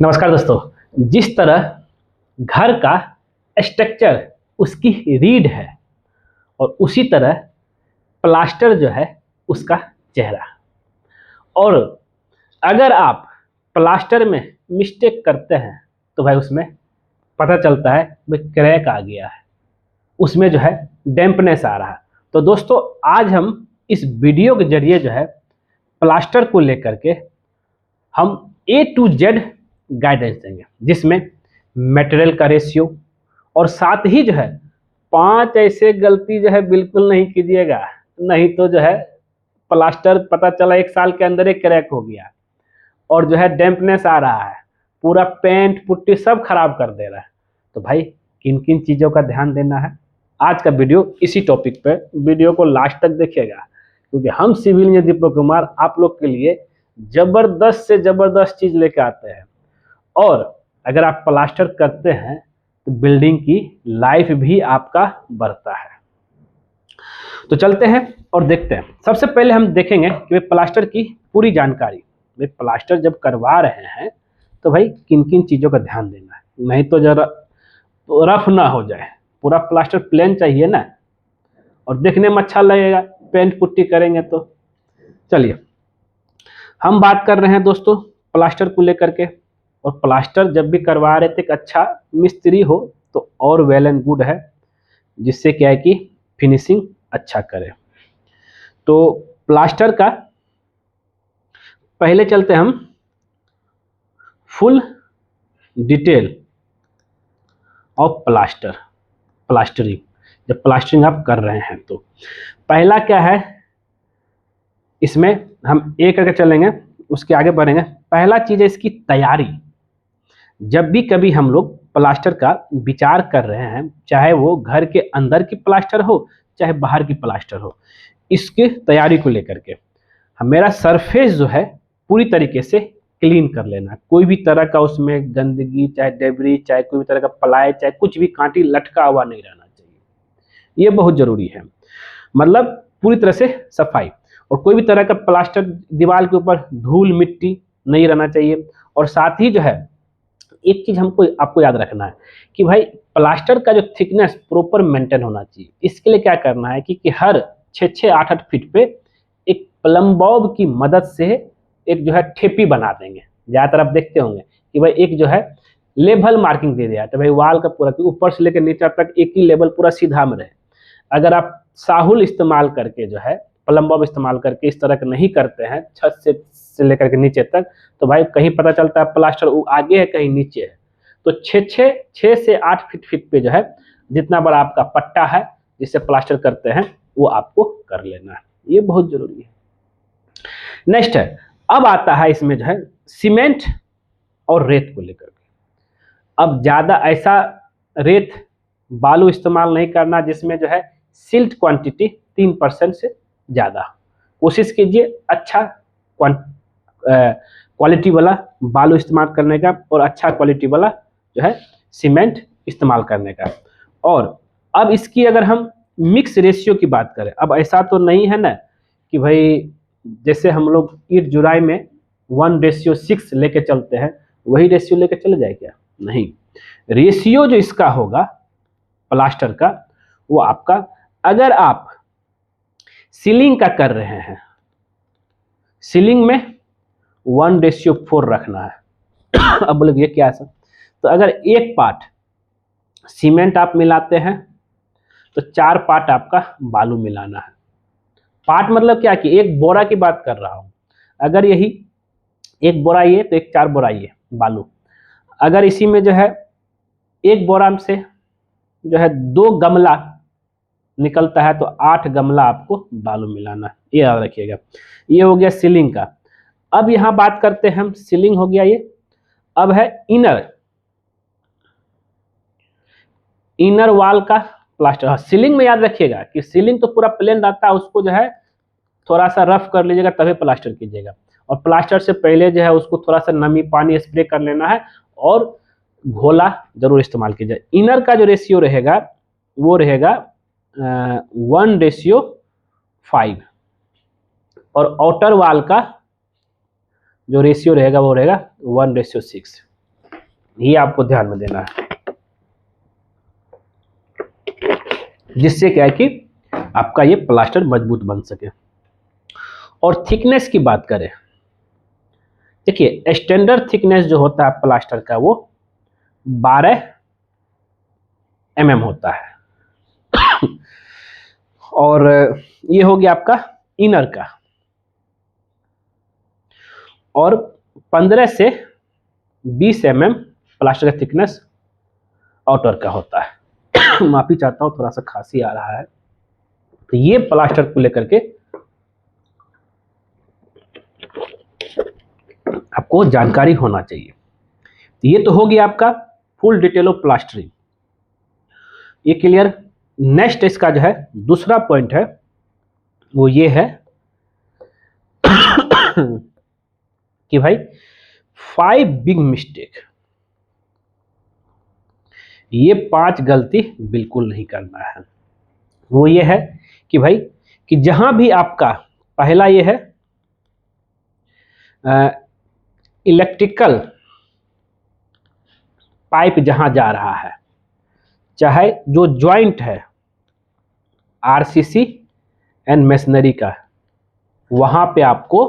नमस्कार दोस्तों। जिस तरह घर का स्ट्रक्चर उसकी रीढ़ है और उसी तरह प्लास्टर जो है उसका चेहरा। और अगर आप प्लास्टर में मिस्टेक करते हैं तो भाई उसमें पता चलता है भाई क्रैक आ गया है, उसमें जो है डैम्पनेस आ रहा है। तो दोस्तों आज हम इस वीडियो के जरिए जो है प्लास्टर को लेकर के हम A to Z गाइडेंस देंगे, जिसमें मटेरियल का रेशियो और साथ ही जो है 5 ऐसे गलती जो है बिल्कुल नहीं कीजिएगा, नहीं तो जो है प्लास्टर पता चला 1 साल के अंदर एक क्रैक हो गया और जो है डैम्पनेस आ रहा है, पूरा पेंट पुट्टी सब खराब कर दे रहा है। तो भाई किन किन चीज़ों का ध्यान देना है, आज का वीडियो इसी टॉपिक पे, वीडियो को लास्ट तक देखिएगा क्योंकि हम सिविल इंजीनियर दीपक कुमार आप लोग के लिए जबरदस्त से जबरदस्त चीज लेके आते हैं। और अगर आप प्लास्टर करते हैं तो बिल्डिंग की लाइफ भी आपका बढ़ता है। तो चलते हैं और देखते हैं। सबसे पहले हम देखेंगे कि प्लास्टर की पूरी जानकारी। भाई प्लास्टर जब करवा रहे हैं तो भाई किन किन चीज़ों का ध्यान देना है, नहीं तो जरा तो रफ ना हो जाए। पूरा प्लास्टर प्लेन चाहिए ना, और देखने में अच्छा लगेगा पेंट पुट्टी करेंगे तो। चलिए हम बात कर रहे हैं दोस्तों प्लास्टर को लेकर के। और प्लास्टर जब भी करवा रहे थे एक अच्छा मिस्त्री हो तो और वेल एंड गुड है, जिससे क्या है कि फिनिशिंग अच्छा करे। तो प्लास्टर का पहले चलते हम फुल डिटेल ऑफ प्लास्टरिंग। जब प्लास्टरिंग आप कर रहे हैं तो पहला क्या है, इसमें हम एक करके चलेंगे, उसके आगे बढ़ेंगे। पहला चीज़ है इसकी तैयारी। जब भी कभी हम लोग प्लास्टर का विचार कर रहे हैं, चाहे वो घर के अंदर की प्लास्टर हो चाहे बाहर की प्लास्टर हो, इसके तैयारी को लेकर के मेरा सरफेस जो है पूरी तरीके से क्लीन कर लेना है। कोई भी तरह का उसमें गंदगी, चाहे डेबरी, चाहे कोई भी तरह का पलाई, चाहे कुछ भी कांटी लटका हुआ नहीं रहना चाहिए। ये बहुत जरूरी है, मतलब पूरी तरह से सफाई। और कोई भी तरह का प्लास्टर दीवार के ऊपर धूल मिट्टी नहीं रहना चाहिए। और साथ ही जो है एक चीज हमको आपको याद रखना है कि भाई प्लास्टर का जो थिकनेस प्रॉपर मेंटेन होना चाहिए। इसके लिए क्या करना है कि हर 6-8 फीट पे एक प्लम्बॉब की मदद से एक जो है ठेपी बना देंगे। ज़्यादातर आप देखते होंगे कि भाई एक जो है लेवल मार्किंग दे दिया है, तो भाई वाल का पूरा ऊपर से लेकर नीचे तक एक ही लेवल पूरा सीधा में रहे। अगर आप साहुल इस्तेमाल करके जो है प्लम्बॉब इस्तेमाल करके इस तरह का नहीं करते हैं छत से लेकर के नीचे तक, तो भाई कहीं पता चलता है प्लास्टर आगे है कहीं नीचे है। तो 6 से 8 फीट पे जो है जितना बड़ा आपका पट्टा है जिससे प्लास्टर करते हैं वो आपको कर लेना है, ये बहुत जरूरी है। नेक्स्ट है, अब आता है इसमें जो है सीमेंट और रेत को लेकर के। अब ज्यादा ऐसा रेत बालू इस्तेमाल नहीं करना जिसमें जो है सिल्ट क्वांटिटी 3% से ज़्यादा। कोशिश कीजिए अच्छा क्वालिटी वाला बालू इस्तेमाल करने का और अच्छा क्वालिटी वाला जो है सीमेंट इस्तेमाल करने का। और अब इसकी अगर हम मिक्स रेशियो की बात करें, अब ऐसा तो नहीं है ना कि भाई जैसे हम लोग ईंट जुराई में 1:6 लेके चलते हैं वही रेशियो लेके चले जाए क्या, नहीं। रेशियो जो इसका होगा प्लास्टर का वो आपका, अगर आप सीलिंग का कर रहे हैं, सीलिंग में 1:4 रखना है। अब बोले ये क्या है सर, तो अगर एक पार्ट सीमेंट आप मिलाते हैं तो 4 पार्ट आपका बालू मिलाना है। पार्ट मतलब क्या कि एक बोरा की बात कर रहा हूं, अगर यही एक बोरा ये तो एक 4 बोरा ये बालू। अगर इसी में जो है एक बोरा से जो है 2 गमला निकलता है तो 8 गमला आपको बालू मिलाना है, ये याद रखिएगा। ये हो गया सीलिंग का। अब यहां बात करते हैं हम, सीलिंग हो गया ये। अब है इनर वॉल का प्लास्टर। हाँ, सीलिंग में याद रखिएगा कि सीलिंग तो पूरा प्लेन रहता है, उसको जो है थोड़ा सा रफ कर लीजिएगा तभी प्लास्टर कीजिएगा। और प्लास्टर से पहले जो है उसको थोड़ा सा नमी पानी स्प्रे कर लेना है और घोला जरूर इस्तेमाल कीजिए। इनर का जो रेशियो रहेगा वो रहेगा 1:5 और आउटर वाल का जो रेशियो रहेगा वो रहेगा 1:6। ये आपको ध्यान में देना है, जिससे क्या है कि आपका ये प्लास्टर मजबूत बन सके। और थिकनेस की बात करें, देखिए स्टैंडर्ड थिकनेस जो होता है प्लास्टर का वो 12 mm होता है। और ये हो गया आपका इनर का, और 15 से 20 mm प्लास्टर का थिकनेस आउटर का होता है। माफी चाहता हूँ, थोड़ा सा खांसी आ रहा है। तो ये प्लास्टर को लेकर के आपको जानकारी होना चाहिए। तो ये तो हो गया आपका फुल डिटेल ऑफ प्लास्टरिंग, ये क्लियर। नेक्स्ट इसका जो है दूसरा पॉइंट है वो ये है कि भाई 5 बिग मिस्टेक, ये 5 गलती बिल्कुल नहीं करना है। वो ये है कि भाई कि जहां भी आपका पहला ये है इलेक्ट्रिकल पाइप जहां जा रहा है, चाहे जो ज्वाइंट है आरसीसी एंड मेसनरी का, वहां पे आपको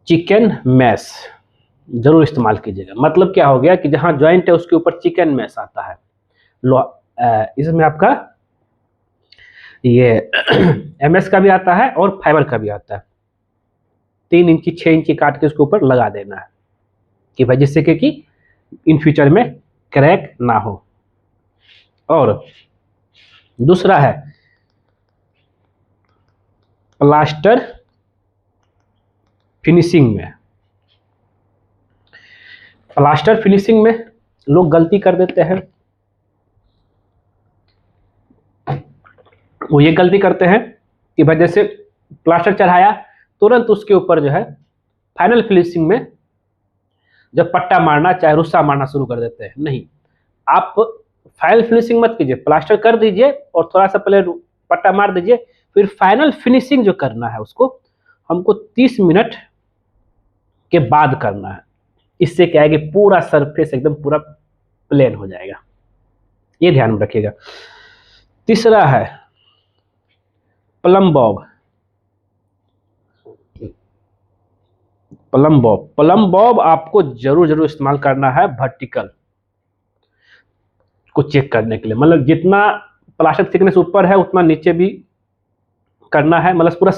चिकन मैश जरूर इस्तेमाल कीजिएगा। मतलब क्या हो गया कि जहां ज्वाइंट है उसके ऊपर चिकन मैश आता है, इसमें आपका ये एमएस का भी आता है और फाइबर का भी आता है। 3 इंची 6 इंची काट के उसके ऊपर लगा देना है कि भाई जिससे कि इन फ्यूचर में क्रैक ना हो। और दूसरा है प्लास्टर फिनिशिंग में, प्लास्टर फिनिशिंग में लोग गलती कर देते हैं। वो ये गलती करते हैं कि भाई जैसे प्लास्टर चढ़ाया तुरंत उसके ऊपर जो है फाइनल फिनिशिंग में जब पट्टा मारना चाहे रुस्सा मारना शुरू कर देते हैं। नहीं, आप फाइनल फिनिशिंग मत कीजिए, प्लास्टर कर दीजिए और थोड़ा सा पहले पट्टा मार दीजिए, फिर फाइनल फिनिशिंग जो करना है उसको हमको 30 मिनट के बाद करना है। इससे क्या है कि पूरा सरफेस एकदम पूरा प्लेन हो जाएगा, ये ध्यान में रखिएगा। तीसरा है प्लम बॉब। प्लम बॉब आपको जरूर इस्तेमाल करना है वर्टिकल को चेक करने के लिए। मतलब जितना प्लास्टर थिकनेस ऊपर है उतना नीचे भी करना है। मतलब पूरा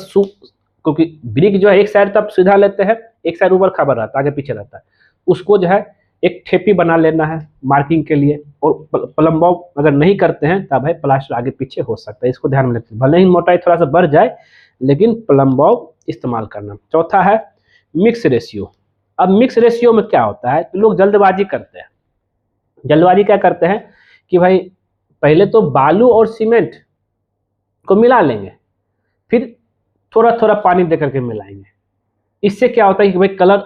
क्योंकि ब्रिक जो है एक साइड तब सीधा लेते हैं, एक साइड ऊपर खबर रहता है, आगे पीछे रहता है, उसको जो है एक ठेपी बना लेना है मार्किंग के लिए। और प्लम बॉब अगर नहीं करते हैं तब भाई प्लास्टर आगे पीछे हो सकता है, इसको ध्यान में रखिए। भले ही मोटाई थोड़ा सा बढ़ जाए लेकिन प्लम बॉब इस्तेमाल करना। चौथा है मिक्स रेशियो। अब मिक्स रेशियो में क्या होता है, तो लोग जल्दबाजी करते हैं। जल्दबाजी क्या करते हैं कि भाई पहले तो बालू और सीमेंट को मिला लेंगे, फिर थोड़ा थोड़ा पानी दे करके मिलाएंगे। इससे क्या होता है कि भाई कलर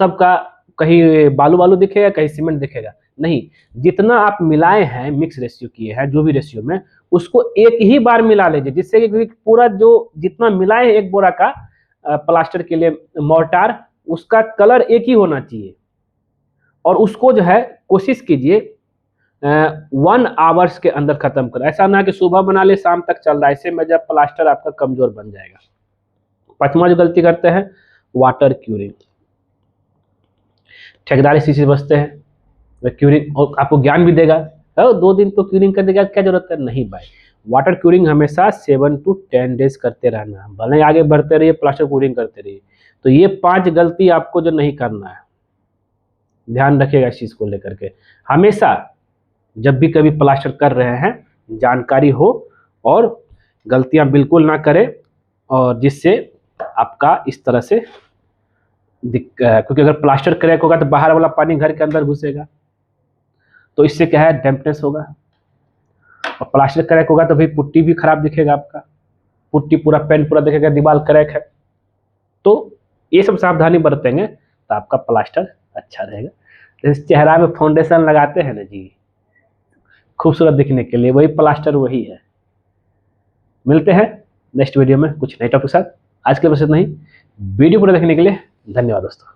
सबका कहीं बालू बालू दिखेगा, कहीं सीमेंट दिखेगा। नहीं, जितना आप मिलाए हैं मिक्स रेशियो किए हैं जो भी रेशियो में, उसको एक ही बार मिला लीजिए, जिससे कि पूरा जो जितना मिलाए एक बोरा का प्लास्टर के लिए मोर्टार, उसका कलर एक ही होना चाहिए। और उसको जो है कोशिश कीजिए 1 आवर्स के अंदर खत्म कर। ऐसा ना कि सुबह बना ले शाम तक चल रहा है, ऐसे में जब प्लास्टर आपका कमजोर बन जाएगा। 5वां जो गलती करते हैं वाटर क्यूरिंग। ठेकेदार इसी से बचते हैं, क्यूरिंग और आपको ज्ञान भी देगा, 2 दिन तो क्यूरिंग कर देगा, क्या जरूरत है। नहीं भाई, वाटर क्यूरिंग हमेशा 7 to 10 डेज करते रहना है। भले आगे बढ़ते रहिए प्लास्टर क्यूरिंग करते रहिए। तो ये 5 गलती आपको जो नहीं करना है, ध्यान रखिएगा इस चीज को लेकर के। हमेशा जब भी कभी प्लास्टर कर रहे हैं जानकारी हो और गलतियां बिल्कुल ना करें, और जिससे आपका इस तरह से क्योंकि अगर प्लास्टर क्रैक होगा तो बाहर वाला पानी घर के अंदर घुसेगा, तो इससे क्या है डैम्पनेस होगा। और प्लास्टर क्रैक होगा तो भाई पुट्टी भी खराब दिखेगा, आपका पुट्टी पूरा पेंट पूरा दिखेगा, दीवार क्रैक है। तो ये सब सावधानी बरतेंगे तो आपका प्लास्टर अच्छा रहेगा। जैसे चेहरा में फाउंडेशन लगाते हैं ना जी खूबसूरत दिखने के लिए, वही प्लास्टर वही है। मिलते हैं नेक्स्ट वीडियो में कुछ नए टॉपिक के साथ। आज के बस इतना ही। वीडियो पूरा देखने के लिए धन्यवाद दोस्तों।